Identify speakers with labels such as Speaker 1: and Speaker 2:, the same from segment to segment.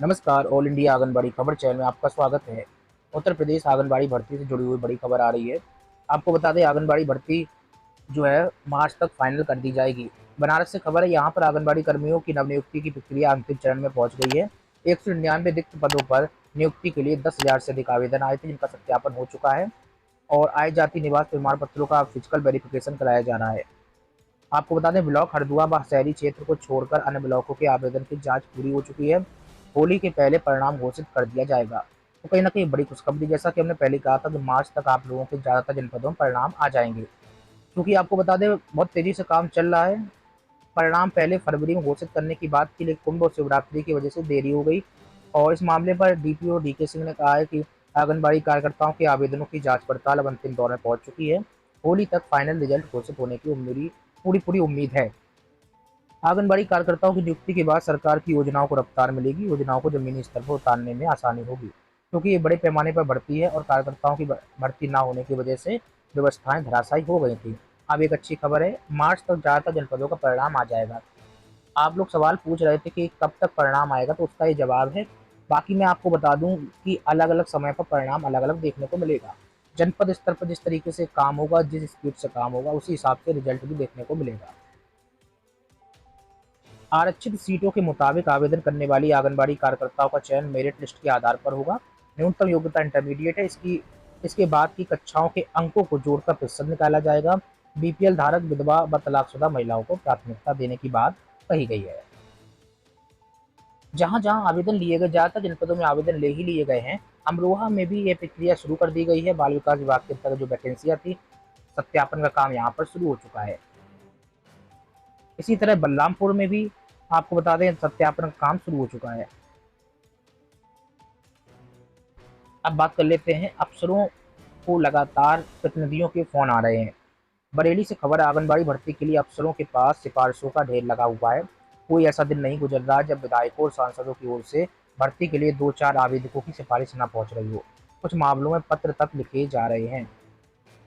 Speaker 1: नमस्कार। All India anganwadi खबर channel में आपका स्वागत है। उत्तर प्रदेश आंगनबाड़ी भर्ती से जुड़ी हुई बड़ी खबर आ रही है। आपको बता दें, आंगनबाड़ी भर्ती जो है मार्च तक फाइनल कर दी जाएगी। बनारस से खबर है, यहाँ पर आंगनबाड़ी कर्मियों की नवनियुक्ति की प्रक्रिया अंतिम चरण में पहुंच गई है। 199 रिक्त पदों पर नियुक्ति के लिए 10,000 से अधिक आवेदन आए थे, जिनका सत्यापन हो चुका है और आय जाति निवास प्रमाण पत्रों का फिजिकल वेरिफिकेशन कराया जाना है। आपको बता दें, ब्लॉक हरदुआ व शहरी क्षेत्र को छोड़कर अन्य ब्लॉकों के आवेदन की जांच पूरी हो चुकी है। होली के पहले परिणाम घोषित कर दिया जाएगा। तो कहीं ना कहीं बड़ी खुशखबरी, जैसा कि हमने पहले कहा था कि मार्च तक आप लोगों के ज़्यादातर जनपदों में परिणाम आ जाएंगे। क्योंकि आपको बता दें, बहुत तेज़ी से काम चल रहा है। परिणाम पहले फरवरी में घोषित करने की बात थी, लेकिन कुंभ और शिवरात्रि की वजह से देरी हो गई। और इस मामले पर डीपीओ डीके सिंह ने कहा है कि आंगनबाड़ी कार्यकर्ताओं के आवेदनों की जांच पड़ताल अब अंतिम दौर में पहुंच चुकी है। होली तक फाइनल रिजल्ट घोषित होने की पूरी पूरी उम्मीद है। आंगनबाड़ी कार्यकर्ताओं की नियुक्ति के बाद सरकार की योजनाओं को रफ्तार मिलेगी। योजनाओं को जमीनी स्तर पर उतारने में आसानी होगी, क्योंकि ये बड़े पैमाने पर भर्ती है और कार्यकर्ताओं की भर्ती ना होने की वजह से व्यवस्थाएं धराशायी हो गई थी। अब एक अच्छी खबर है, मार्च तक ज़्यादातर जनपदों का परिणाम आ जाएगा। आप लोग सवाल पूछ रहे थे कि कब तक परिणाम आएगा, तो उसका ये जवाब है। बाकी मैं आपको बता दूं कि अलग अलग समय पर परिणाम अलग अलग देखने को मिलेगा। जनपद स्तर पर जिस तरीके से काम होगा, जिस स्पीड से काम होगा, उसी हिसाब से रिजल्ट भी देखने को मिलेगा। आरक्षित सीटों के मुताबिक आवेदन करने वाली आंगनबाड़ी कार्यकर्ताओं का चयन मेरिट लिस्ट के आधार पर होगा। न्यूनतम योग्यता इंटरमीडिएट है। इसके बाद की कक्षाओं के अंकों को जोड़कर प्रतिशत निकाला जाएगा। बीपीएल धारक, विधवा व तलाकशुदा महिलाओं को प्राथमिकता देने की बात कही गई है। जहां जहां आवेदन लिए गए, ज्यादातर जनपदों में आवेदन ले ही लिए गए हैं। अमरोहा में भी ये प्रक्रिया शुरू कर दी गई है। बाल विकास विभाग के अंतर्गत जो वैकेंसियां थी, सत्यापन का काम यहाँ पर शुरू हो चुका है। इसी तरह बलरामपुर में भी आपको बता दें, सत्यापन का काम शुरू हो चुका है। अब बात कर लेते हैं, अफसरों को लगातार प्रतिनिधियों के फोन आ रहे हैं। बरेली से खबर, आंगनबाड़ी भर्ती के लिए अफसरों के पास सिफारिशों का ढेर लगा हुआ है। कोई ऐसा दिन नहीं गुजर रहा जब विधायकों और सांसदों की ओर से भर्ती के लिए 2-4 आवेदकों की सिफारिश न पहुंच रही हो। कुछ मामलों में पत्र तक लिखे जा रहे हैं।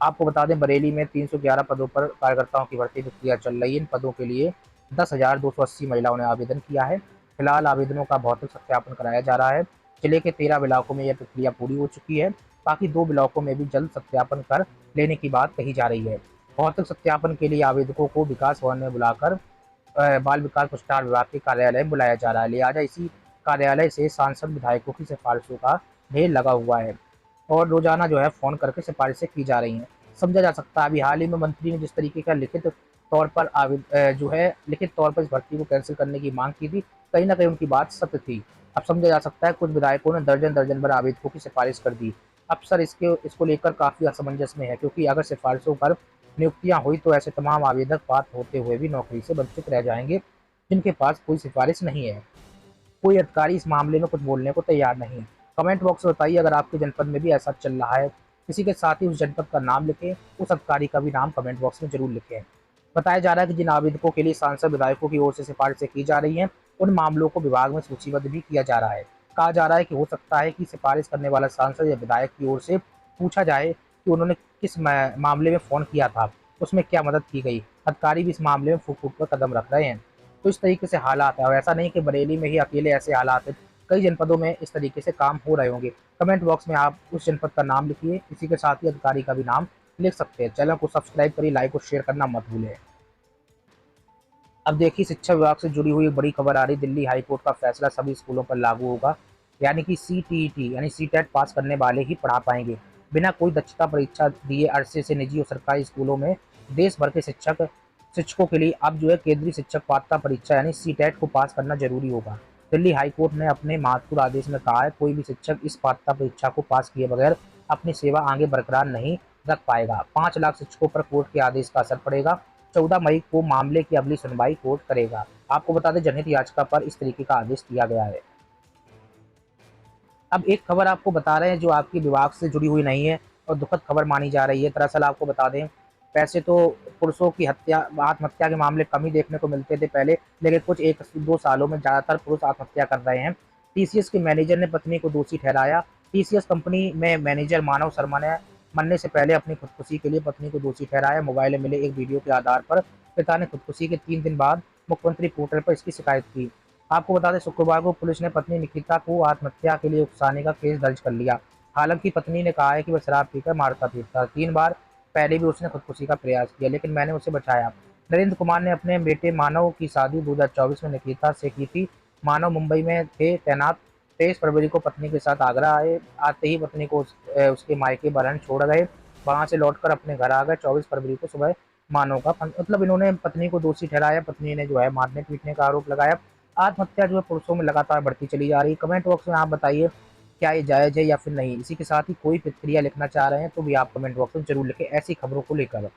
Speaker 1: आपको बता दें, बरेली में 311 पदों पर कार्यकर्ताओं की भर्ती प्रक्रिया चल रही है। इन पदों के लिए 10,280 महिलाओं ने आवेदन किया है। फिलहाल आवेदनों का भौतिक सत्यापन कराया जा रहा है। जिले के 13 ब्लॉकों में यह प्रक्रिया पूरी हो चुकी है। बाकी 2 ब्लॉकों में भी जल्द सत्यापन कर लेने की बात कही जा रही है। भौतिक सत्यापन के लिए आवेदकों को विकास भवन में बुलाकर बाल विकास विस्तार विभाग के कार्यालय में बुलाया जा रहा है। लिहाजा इसी कार्यालय से सांसद विधायकों की सिफारिशों का ढेर लगा हुआ है और रोजाना जो है फोन करके सिफारिशें की जा रही हैं। समझा जा सकता है, अभी हाल ही में मंत्री ने जिस तरीके का लिखित तौर पर इस भर्ती को कैंसिल करने की मांग की थी, कहीं ना कहीं उनकी बात सत्य थी। अब समझा जा सकता है, कुछ विधायकों ने दर्जन दर्जन भर आवेदकों की सिफारिश कर दी। अफसर इसको लेकर काफी असमंजस में है, क्योंकि अगर सिफारिशों पर नियुक्तियां हुई तो ऐसे तमाम आवेदक पात्र होते हुए भी नौकरी से वंचित रह जाएंगे, जिनके पास कोई सिफारिश नहीं है। कोई अधिकारी इस मामले में कुछ बोलने को तैयार नहीं है। कमेंट बॉक्स में बताइए, अगर आपके जनपद में भी ऐसा चल रहा है। इसी के साथ ही उस जनपद का नाम लिखें, उस अधिकारी का भी नाम कमेंट बॉक्स में जरूर लिखें। बताया जा रहा है कि जिन आवेदकों के लिए सांसद विधायकों की ओर से सिफारिशें की जा रही हैं, उन मामलों को विभाग में सूचीबद्ध भी किया जा रहा है। कहा जा रहा है कि हो सकता है कि सिफारिश करने वाला सांसद या विधायक की ओर से पूछा जाए कि उन्होंने किस मामले में फोन किया था, उसमें क्या मदद की गई। अधिकारी भी इस मामले में फूट फूट कर कदम रख रहे हैं। तो इस तरीके से हालात है, और ऐसा नहीं कि बरेली में ही अकेले ऐसे हालात हैं। कई जनपदों में इस तरीके से काम हो रहे होंगे। कमेंट बॉक्स में आप उस जनपद का नाम लिखिए, इसी के साथ ही अधिकारी का भी नाम लिख सकते हैं। चैनल को सब्सक्राइब करिए, लाइक और शेयर करना मत भूलें। अब देखिए, शिक्षा विभाग से जुड़ी हुई एक बड़ी खबर आ रही। दिल्ली हाईकोर्ट का फैसला सभी स्कूलों पर लागू होगा। यानी कि सीटीईटी यानी सीटेट पास करने वाले ही पढ़ा पाएंगे। बिना कोई दक्षता परीक्षा दिए अरसे से निजी और सरकारी स्कूलों में देश भर के शिक्षकों के लिए अब जो है केंद्रीय शिक्षक पात्रता परीक्षा यानी सीटेट को पास करना जरूरी होगा। दिल्ली हाईकोर्ट ने अपने महत्वपूर्ण आदेश में कहा है, कोई भी शिक्षक इस पात्रता परीक्षा को पास किए बगैर अपनी सेवा आगे बरकरार नहीं रख पाएगा। 5 लाख शिक्षकों पर कोर्ट के आदेश का असर पड़ेगा। 14 मई को मामले की अगली सुनवाई कोर्ट करेगा। आपको बता दें, जनहित याचिका पर इस तरीके का आदेश दिया गया है। अब एक खबर आपको बता रहे हैं जो आपके विभाग से जुड़ी हुई नहीं है और दुखद खबर मानी जा रही है। दरअसल आपको बता दें, वैसे तो पुरुषों की आत्महत्या के मामले कम ही देखने को मिलते थे पहले, लेकिन कुछ 1-2 सालों में ज्यादातर पुरुष आत्महत्या कर रहे हैं। टीसीएस के मैनेजर ने पत्नी को दोषी ठहराया। टीसीएस कंपनी में मैनेजर मानव शर्मा ने मरने से पहले अपनी खुदकुशी के लिए पत्नी को दोषी ठहराया। मोबाइल में मिले एक वीडियो के आधार पर पिता ने खुदकुशी के 3 दिन बाद मुख्यमंत्री पोर्टल पर इसकी शिकायत की। आपको बता दें शुक्रवार को पुलिस ने पत्नी निकिता को आत्महत्या के लिए उकसाने का केस दर्ज कर लिया। हालांकि पत्नी ने कहा है कि वह शराब पीकर मारता पीटता, 3 बार पहले भी उसने खुदकुशी का प्रयास किया लेकिन मैंने उसे बचाया। नरेंद्र कुमार ने अपने बेटे मानव की शादी 2024 में निकिता से की थी। मानव मुंबई में थे तैनात। 23 फरवरी को पत्नी के साथ आगरा आए। आते ही पत्नी को उसके मायके बरहन छोड़ गए। वहां से लौटकर अपने घर आ गए। 24 फरवरी को सुबह मानव का मतलब इन्होंने पत्नी को दोषी ठहराया। पत्नी ने जो है मारने पीटने का आरोप लगाया। आत्महत्या जो है पुरुषों में लगातार बढ़ती चली जा रही है। कमेंट बॉक्स में आप बताइए क्या ये जायज़ है या फिर नहीं। इसी के साथ ही कोई प्रतिक्रिया लिखना चाह रहे हैं तो भी आप कमेंट बॉक्स में जरूर लिखें ऐसी खबरों को लेकर।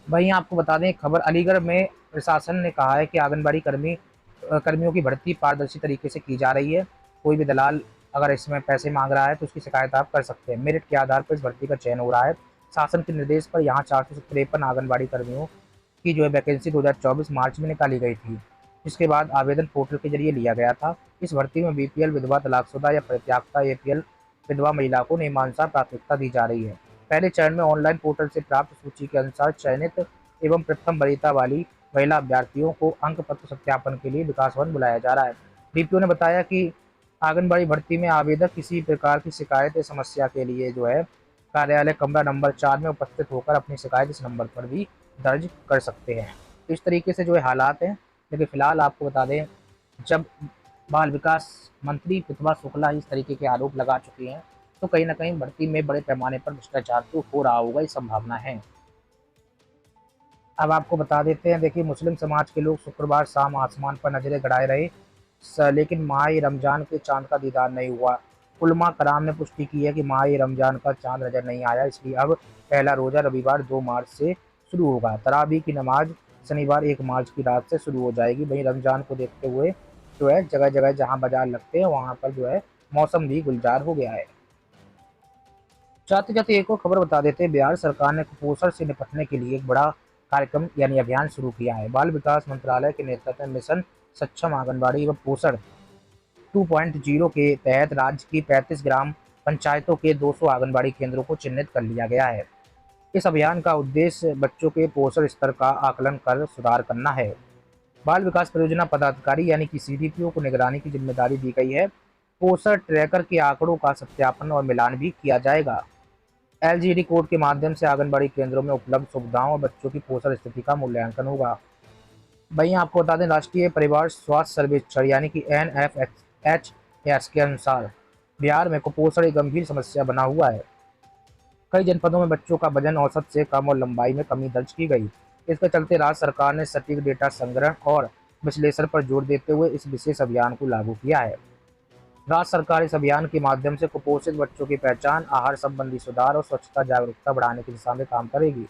Speaker 1: वहीं आपको बता दें खबर अलीगढ़ में प्रशासन ने कहा है कि आंगनबाड़ी कर्मियों की भर्ती पारदर्शी तरीके से की जा रही है। कोई भी दलाल अगर इसमें पैसे मांग रहा है तो उसकी शिकायत आप कर सकते हैं। मेरिट के आधार पर इस भर्ती का चयन हो रहा है। शासन के निर्देश पर यहाँ 453 आंगनबाड़ी कर्मियों की जो है वैकेंसी 2024 मार्च में निकाली गई थी, जिसके बाद आवेदन पोर्टल के जरिए लिया गया था। इस भर्ती में बीपीएल विधवा, तलाकशुदा या परित्यक्ता एपीएल विधवा महिला को नियमानुसार प्राथमिकता दी जा रही है। पहले चरण में ऑनलाइन पोर्टल से प्राप्त सूची के अनुसार चयनित एवं प्रथम वरीयता वाली महिला अभ्यर्थियों को अंक पत्र सत्यापन के लिए विकास भवन बुलाया जा रहा है। डीपीओ ने बताया कि आंगनबाड़ी भर्ती में आवेदक किसी प्रकार की शिकायत या समस्या के लिए जो है कार्यालय कमरा नंबर 4 में उपस्थित होकर अपनी शिकायत इस नंबर पर भी दर्ज कर सकते हैं। इस तरीके से जो है हालात हैं। लेकिन फिलहाल आपको बता दें जब बाल विकास मंत्री प्रतिभा शुक्ला इस तरीके के आरोप लगा चुकी हैं तो कहीं ना कहीं भर्ती में बड़े पैमाने पर भ्रष्टाचार तो हो रहा होगा, ये संभावना है। अब आपको बता देते हैं देखिए मुस्लिम समाज के लोग शुक्रवार शाम आसमान पर नजरें गड़ाए रहे लेकिन माह रमजान के चांद का दीदार नहीं हुआ। उलमा कराम ने पुष्टि की है कि माह रमजान का चांद नजर नहीं आया, इसलिए अब पहला रोजा रविवार 2 मार्च से शुरू होगा। तरावी की नमाज शनिवार 1 मार्च की रात से शुरू हो जाएगी। वहीं रमजान को देखते हुए जो है जगह जगह जहां बाजार लगते हैं वहां पर जो है मौसम भी गुलजार हो गया है। जाते जाते एक और खबर बता देते हैं, बिहार सरकार ने कुपोषण से निपटने के लिए एक बड़ा कार्यक्रम यानी अभियान शुरू किया है। बाल विकास मंत्रालय के नेतृत्व में मिशन सक्षम आंगनबाड़ी एवं पोषण 2.0 के तहत राज्य की 35 ग्राम पंचायतों के 200 आंगनबाड़ी केंद्रों को चिन्हित कर लिया गया है। इस अभियान का उद्देश्य बच्चों के पोषण स्तर का आकलन कर सुधार करना है। बाल विकास परियोजना पदाधिकारी यानी कि सीडीपीओ को निगरानी की जिम्मेदारी दी गई है। पोषण ट्रैकर के आंकड़ों का सत्यापन और मिलान भी किया जाएगा। एलजीडी कोड के माध्यम से आंगनबाड़ी केंद्रों में उपलब्ध सुविधाओं और बच्चों की पोषण स्थिति का मूल्यांकन होगा। वहीं आपको बता दें राष्ट्रीय परिवार स्वास्थ्य सर्वेक्षण यानी कि NFHS के अनुसार बिहार में कुपोषण एक गंभीर समस्या बना हुआ है। कई जनपदों में बच्चों का वजन औसत से कम और लंबाई में कमी दर्ज की गई। इसके चलते राज्य सरकार ने सटीक डेटा संग्रह और विश्लेषण पर जोर देते हुए इस विशेष अभियान को लागू किया है। राज्य सरकार इस अभियान के माध्यम से कुपोषित बच्चों की पहचान, आहार संबंधी सुधार और स्वच्छता जागरूकता बढ़ाने की दिशा में काम करेगी।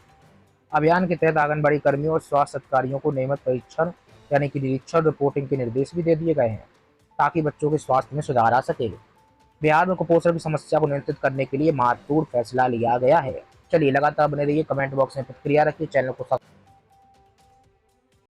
Speaker 1: अभियान के तहत आंगनबाड़ी कर्मियों और स्वास्थ्य अधिकारियों को नियमित परीक्षण यानी कि निरीक्षण रिपोर्टिंग के निर्देश भी दे दिए गए हैं ताकि बच्चों के स्वास्थ्य में सुधार आ सके। बिहार में कुपोषण की समस्या को नियंत्रित करने के लिए महत्वपूर्ण फैसला लिया गया है। चलिए लगातार बने रहिए, कमेंट बॉक्स में प्रतिक्रिया रखिए, चैनल को